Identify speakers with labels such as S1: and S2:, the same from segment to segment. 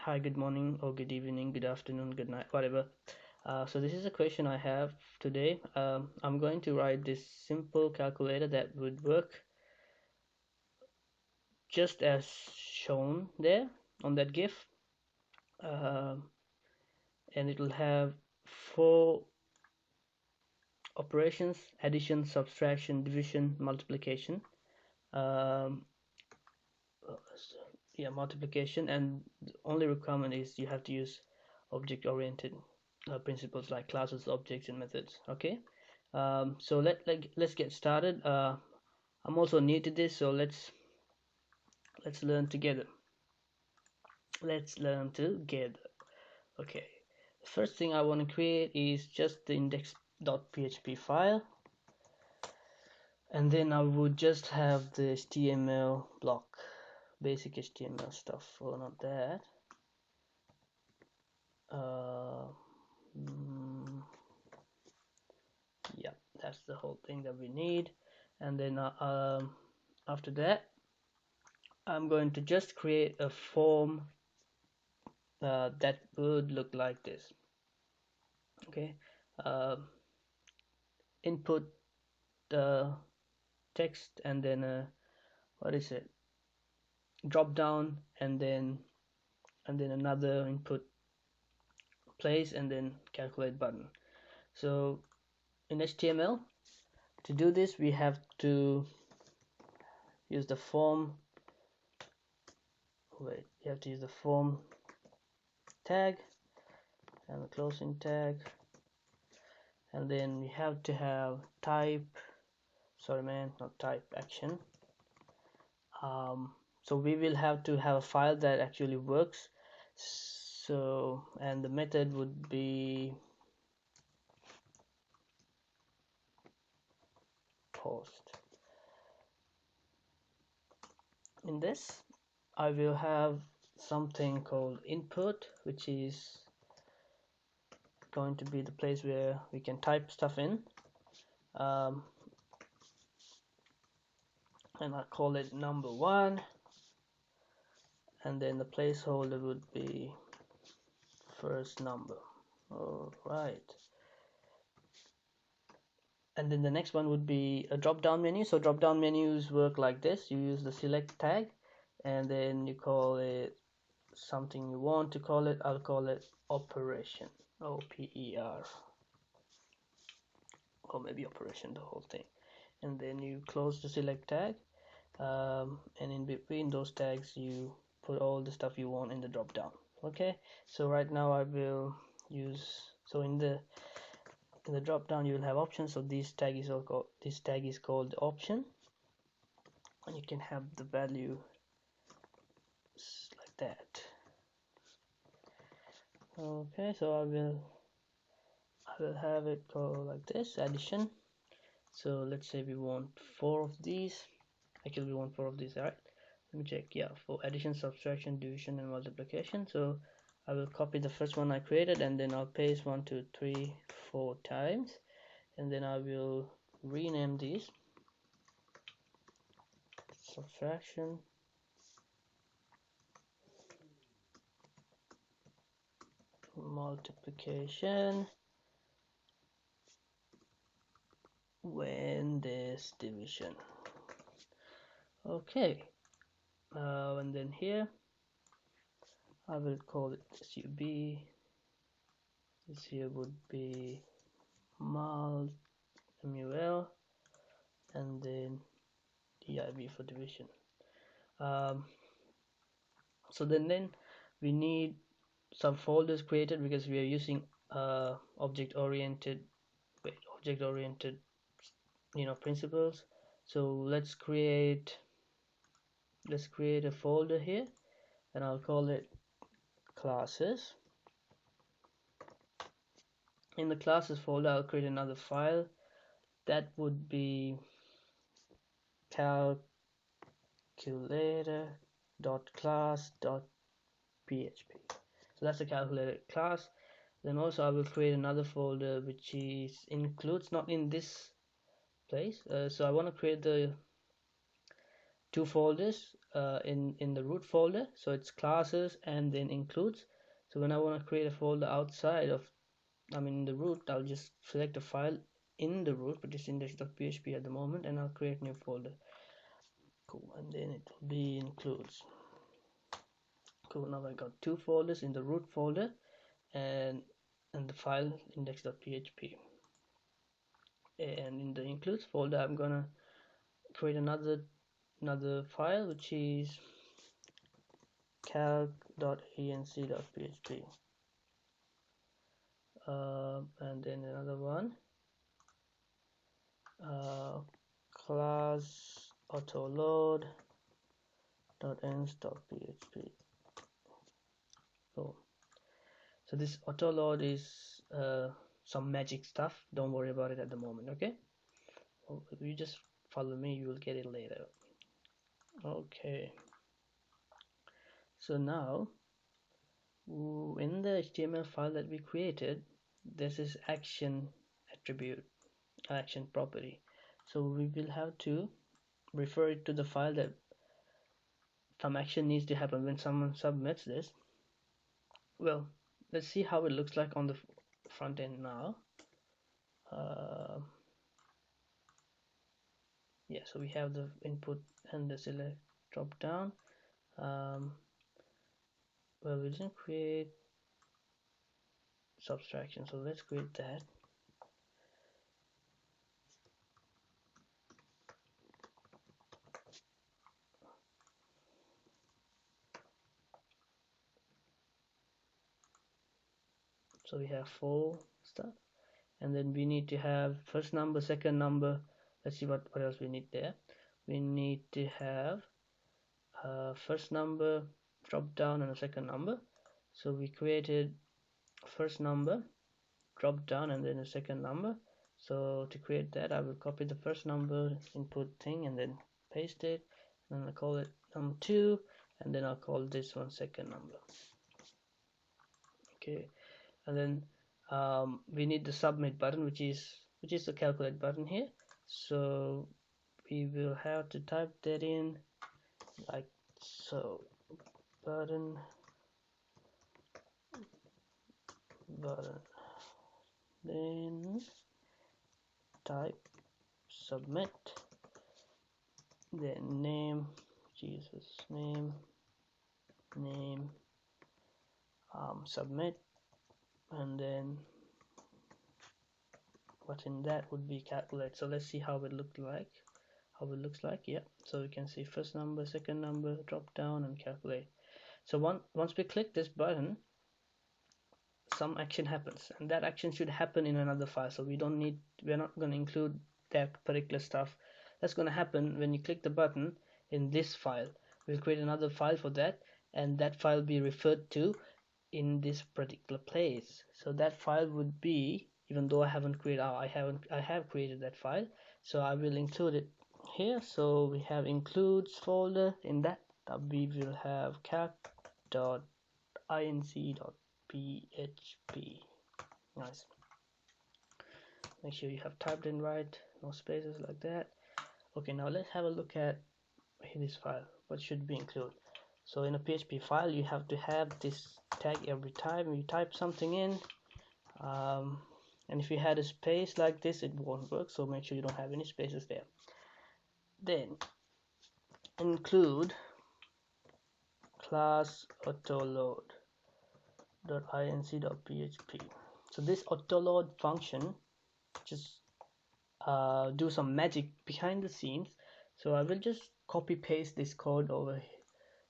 S1: Hi, good morning, or good evening, good afternoon, good night, whatever. So this is a question I have today. I'm going to write this simple calculator that would work just as shown there on that GIF, um, and it will have four operations: addition, subtraction, division, multiplication. Um, yeah, multiplication, and the only requirement is you have to use object-oriented principles like classes, objects, and methods. Okay. So let's get started. I'm also new to this, so let's learn together. Let's learn together. Okay. The first thing I want to create is just the index.php file, and then I would just have the HTML block, basic HTML stuff. Or not that. Uh, mm, yeah, that's the whole thing that we need. And then after that, I'm going to just create a form that would look like this. Okay. uh, Input the text, and then what is it, drop down, and then another input place, and then calculate button. So in HTML, to do this we have to use the form you have to use the form tag and the closing tag, and then we have to have type, sorry man, not type, action. So we will have to have a file that actually works. So, and the method would be post. In this I will have something called input, which is going to be the place where we can type stuff in, and I call it number 1, and then the placeholder would be first number. All right. And then the next one would be a drop down menu. So drop down menus work like this: you use the select tag, and then you call it something you want to call it. I'll call it operation, OPER, or maybe operation, the whole thing. And then you close the select tag, and in between those tags you put all the stuff you want in the drop down. Okay, so right now I will use, so in the drop down you will have options. So this tag is called option, and you can have the value like that. Okay, so I will have it go like this: addition. So let's say we want 4 of these. Actually we want 4 of these. All right, let me check. Yeah, for addition, subtraction, division, and multiplication. So I will copy the first one I created, and then I'll paste 1 2 3 4 times, and then I will rename these: subtraction, multiplication, when there's division. Okay, and then here I will call it sub. This here would be mul, and then div for division. So then we need some folders created, because we are using object-oriented principles. So let's create a folder here, and I'll call it classes. In the classes folder I'll create another file that would be calculator.class.php. So that's the calculator class. Then also I will create another folder which includes, not in this place, so I want to create the 2 folders. in the root folder, so it's classes and then includes. So when I want to create a folder outside of, in the root, I'll just select a file in the root, but it's index.php at the moment, and I'll create a new folder. Cool, and then it will be includes. Cool, now I got two folders in the root folder and the file index.php. And in the includes folder, I'm gonna create another file, which is calc.anc.php, and then another one, class autoload.ends.php. So this autoload is some magic stuff. Don't worry about it at the moment, okay? If you just follow me, you will get it later. Okay, so now in the HTML file that we created, this is action attribute, action property. So we will have to refer it to the file that some action needs to happen when someone submits this. Well, let's see how it looks like on the front end now. Yeah, so we have the input and the select drop down. Well, we didn't create subtraction, so let's create that. So we have 4 stuff, and then we need to have first number, second number. Let's see what else we need there. We need to have first number drop down and a second number. So we created first number drop down and then a second number. So to create that, I will copy the first number input thing and then paste it, and I'll call it number 2, and then I'll call this one second number. Okay, and then we need the submit button, which is the calculate button here. So we will have to type that in like so, button, then type submit, then name, submit, and then what in that would be calculate. So let's see how it looks like. Yeah, so we can see first number, second number, drop down and calculate. So once we click this button, some action happens, and that action should happen in another file. So we're not going to include that particular stuff. That's going to happen when you click the button in this file. We'll create another file for that, and that file will be referred to in this particular place. So that file would be, even though I have created that file, so I will include it here. So we have includes folder. In that we will have calc.inc.php. Nice. Make sure you have typed in right, no spaces like that. Okay, now let's have a look at this file. What should be included? So in a PHP file, you have to have this tag every time you type something in, and if you had a space like this, it won't work. So make sure you don't have any spaces there. Then include class autoload.inc.php. So this autoload function just do some magic behind the scenes. So I will just copy paste this code over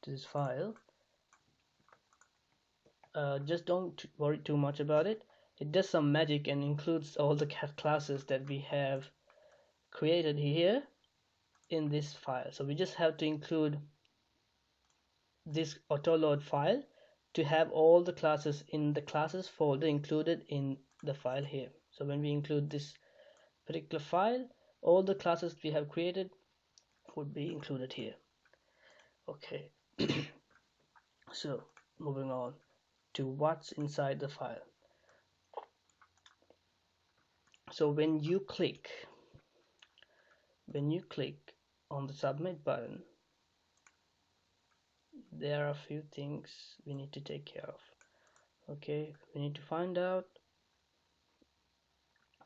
S1: to this file. Just don't worry too much about it. It does some magic and includes all the classes that we have created here in this file. So we just have to include this autoload file to have all the classes in the classes folder included in the file here. So when we include this particular file, all the classes we have created would be included here. Okay. So moving on to what's inside the file. So when you click on the submit button, there are a few things we need to take care of. Okay, we need to find out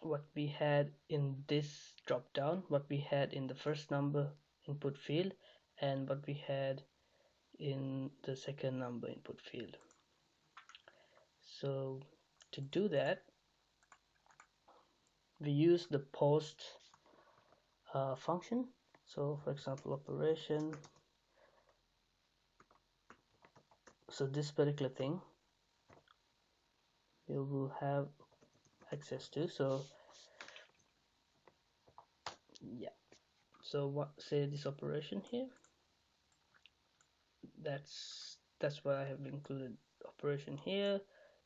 S1: what we had in this drop down, what we had in the first number input field, and what we had in the second number input field. So to do that, we use the post function. So for example, operation, so this particular thing you will have access to. So yeah, so what, say this operation here, that's why I have included operation here.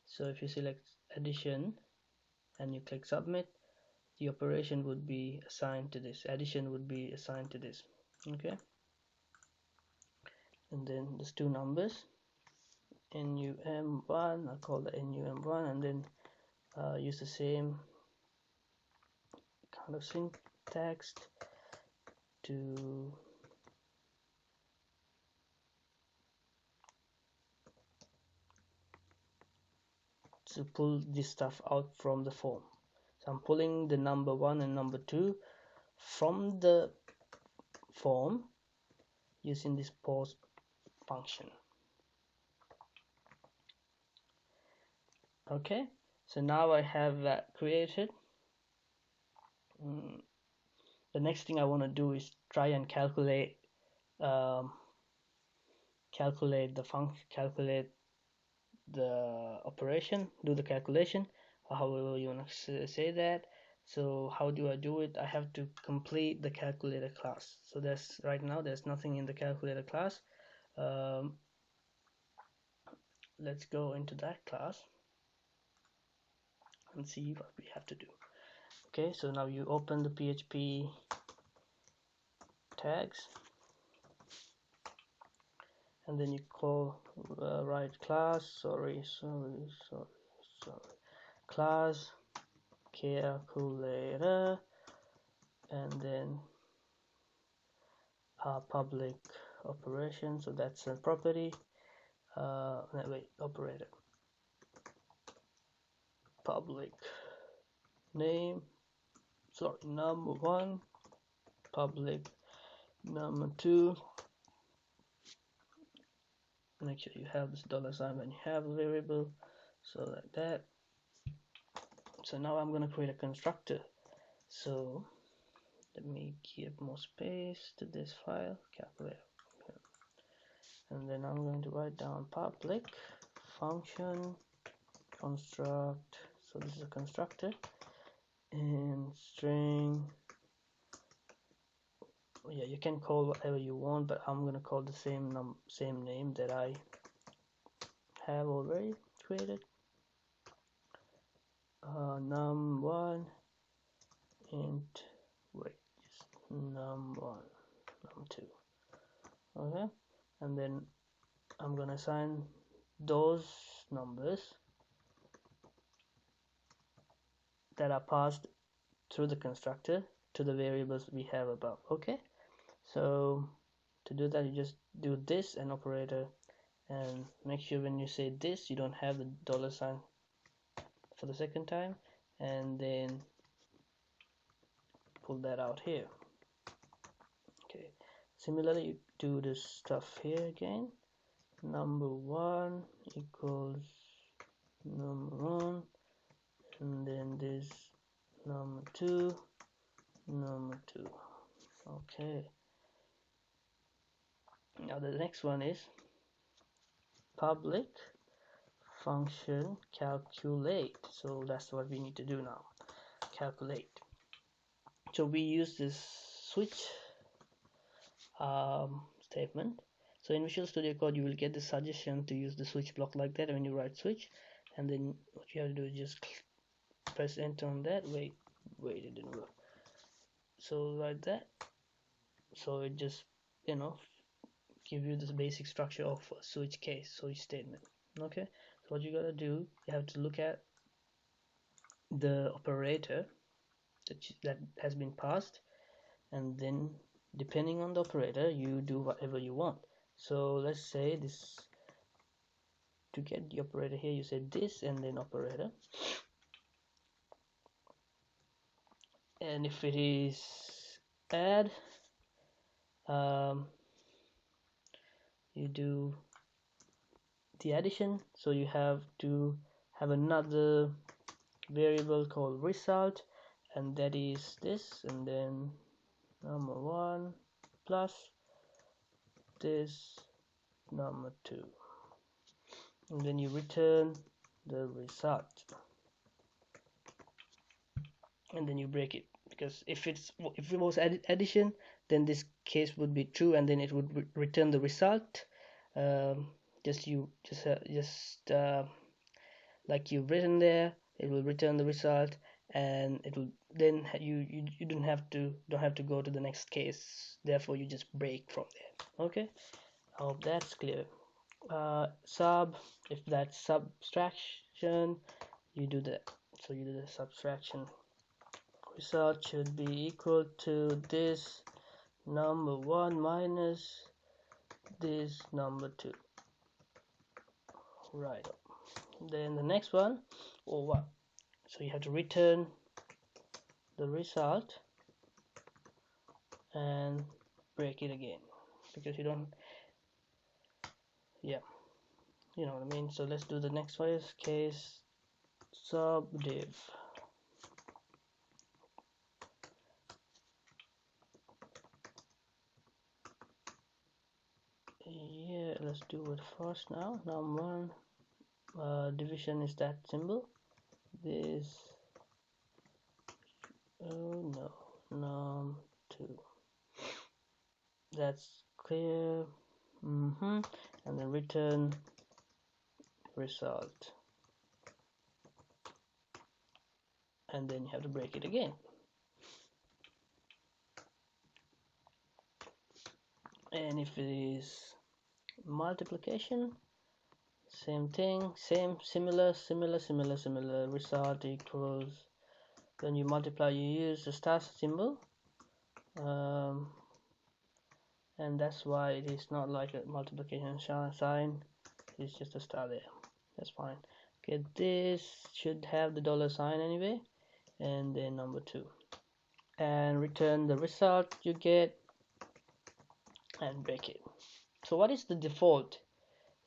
S1: So if you select addition and you click submit, the operation would be assigned to this, addition would be assigned to this. Okay, and then there's two numbers, num1, I call the num1, and then use the same kind of syntax to pull this stuff out from the form. So I'm pulling the number 1 and number 2 from the form using this post function. Okay, so now I have that created. The next thing I want to do is try and calculate the operation, do the calculation, however you want to say that. So how do I do it? I have to complete the calculator class. So that's right now there's nothing in the calculator class. Let's go into that class and see what we have to do. Okay, so now you open the PHP tags, and then you call write class, class calculator, and then public operation. So that's a property. Operator, public name, number 1, public number 2. Make sure you have this $sign when you have a variable, so like that. So now I'm going to create a constructor. So let me give more space to this file, calculator, and then I'm going to write down public function construct. So this is a constructor, and string, yeah, you can call whatever you want, but I'm gonna call the same name that I have already created. Num1 int wait, num1 num2. Okay, and then I'm gonna assign those numbers that are passed through the constructor to the variables we have above. Okay, so to do that, you just do this and operator, and make sure when you say this you don't have the $sign for the second time, and then pull that out here. Okay, similarly you do this stuff here again. Number 1 equals number 1, and then this number 2, number 2. Okay, now the next one is public function calculate. So that's what we need to do now, calculate. So we use this switch statement. So in Visual Studio Code you will get the suggestion to use the switch block like that when you write switch, and then what you have to do is just press enter on that. Wait, it didn't work. So like that. So it just, you know, give you the basic structure of a switch case, switch statement. Okay, so what you gotta do, you have to look at the operator that has been passed, and then depending on the operator you do whatever you want. So let's say this, to get the operator here, you say this and then operator. And if it is add, you do the addition, so you have to have another variable called result, and that is this, and then number 1 plus this number 2, and then you return the result, and then you break it, because if it was addition, then this case would be true, and then it would return the result. Just like you've written there, it will return the result, and it will then you don't have to go to the next case, therefore you just break from there. Okay, I hope that's clear. Sub, if that's subtraction, you do that, so you do the subtraction. Result should be equal to this number 1 minus this number 2. Right. Then the next one, or what? So you have to return the result and break it again, because you don't, yeah, you know what I mean. So let's do the next one, is case sub div. Yeah, let's do it first now. Number 1, division is that symbol. This, oh no, num2. That's clear. And then return result, and then you have to break it again. And if it is multiplication, same thing, similar result equals, when you multiply you use the star symbol, and that's why it is not like a multiplication sign, it's just a star there. That's fine. Okay, this should have the dollar sign anyway, and then number 2, and return the result you get and break it. So what is the default?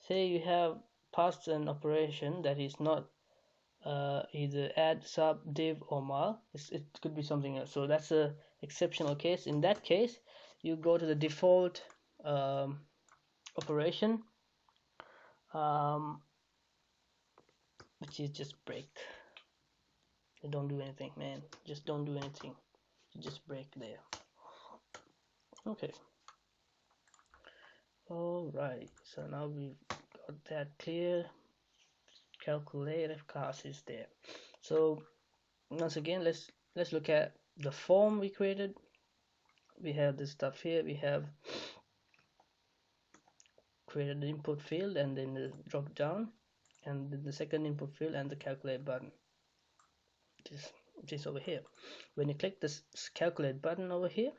S1: Say you have passed an operation that is not either add, sub, div, or mul. It could be something else, so that's a exceptional case. In that case, you go to the default operation, which is just break. You don't do anything, man, just don't do anything, you just break there. Okay, all right, so now we've got that clear. Calculator class is there. So once again, let's look at the form we created. We have this stuff here. We have created the input field, and then the drop down, and the second input field, and the calculate button, which is over here. When you click this calculate button over here,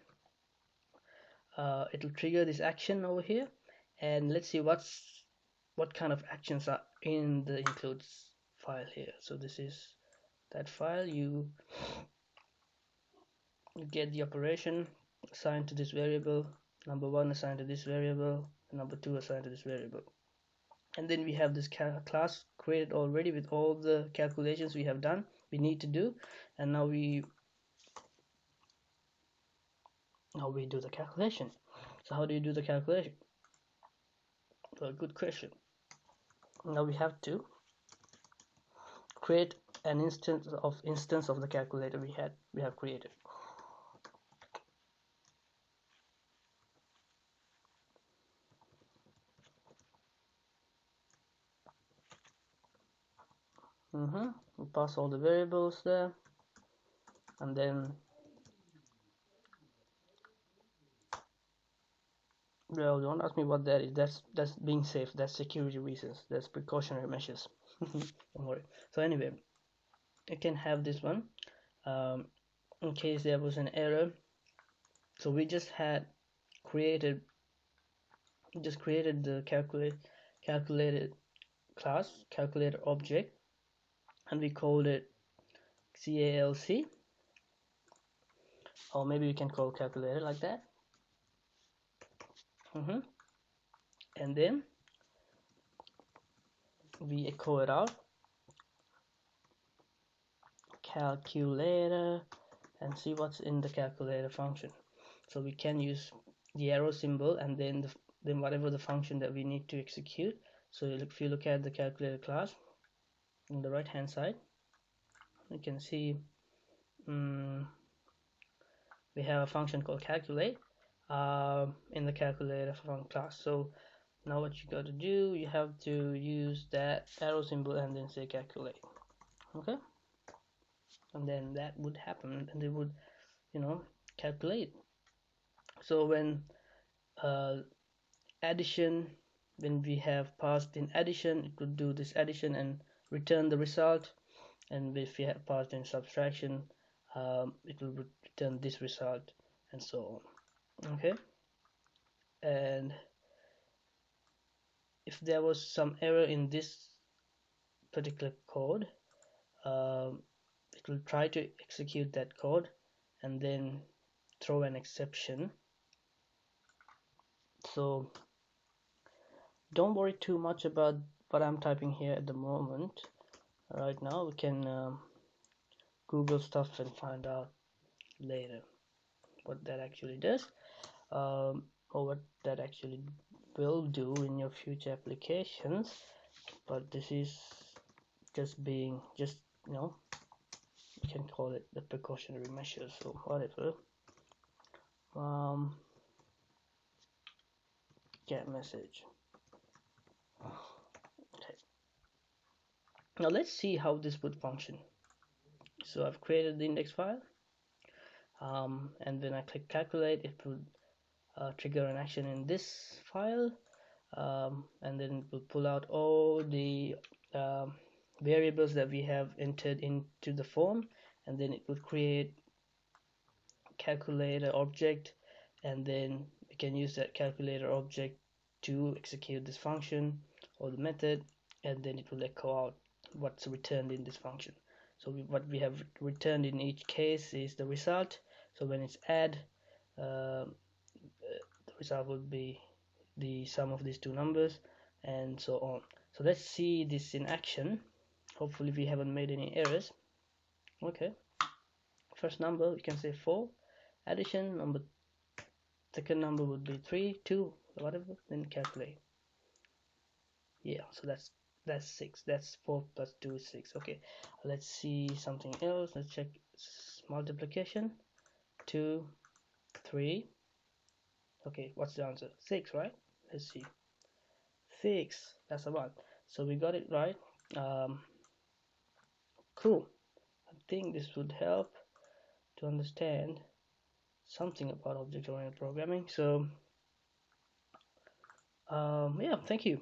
S1: it'll trigger this action over here, and let's see what kind of actions are in the includes file here. So this is that file. You get the operation assigned to this variable, number 1 assigned to this variable, and number 2 assigned to this variable, and then we have this class created already with all the calculations we need to do, and now we do the calculation. So how do you do the calculation? Well, good question. Now we have to create an instance of the calculator we have created. We pass all the variables there, and then well, don't ask me what that is. That's being safe. That's security reasons. That's precautionary measures. Don't worry. So anyway, you can have this one in case there was an error. So we just had created just created the calculated class, calculator object, and we called it calc, or maybe we can call calculator like that. And then we echo it out, calculator, and see what's in the calculator function. So we can use the arrow symbol and then whatever the function that we need to execute. So if you look at the calculator class on the right hand side, you can see we have a function called calculate in the calculator class. So now what you got to do, you have to use that arrow symbol and then say calculate. Okay, and then that would happen and it would, you know, calculate. So when addition, when we have passed in addition, it would do this addition and return the result. And if we have passed in subtraction, it will return this result, and so on. Okay, and if there was some error in this particular code, it will try to execute that code and then throw an exception. So don't worry too much about what I'm typing here at the moment. Right now we can Google stuff and find out later what that actually does, or what that actually will do in your future applications. But this is just being, just, you know, you can call it the precautionary measure, so whatever. Get message. Okay, now let's see how this would function. So I've created the index file, and when I click calculate, it would trigger an action in this file, and then it will pull out all the variables that we have entered into the form, and then it would create calculator object, and then we can use that calculator object to execute this function or the method, and then it will echo out what's returned in this function. So what we have returned in each case is the result. So when it's add, the result would be the sum of these two numbers, and so on. So let's see this in action. Hopefully we haven't made any errors. Okay, first number you can say 4, addition, number second number would be 3, 2, whatever, then calculate. Yeah, so that's 6. That's 4 plus 2 is 6. Okay, let's see something else. Let's check multiplication. 2, 3. Okay, what's the answer? 6, right? Let's see. 6. That's the one. So we got it right. Cool. I think this would help to understand something about object-oriented programming. So yeah, thank you.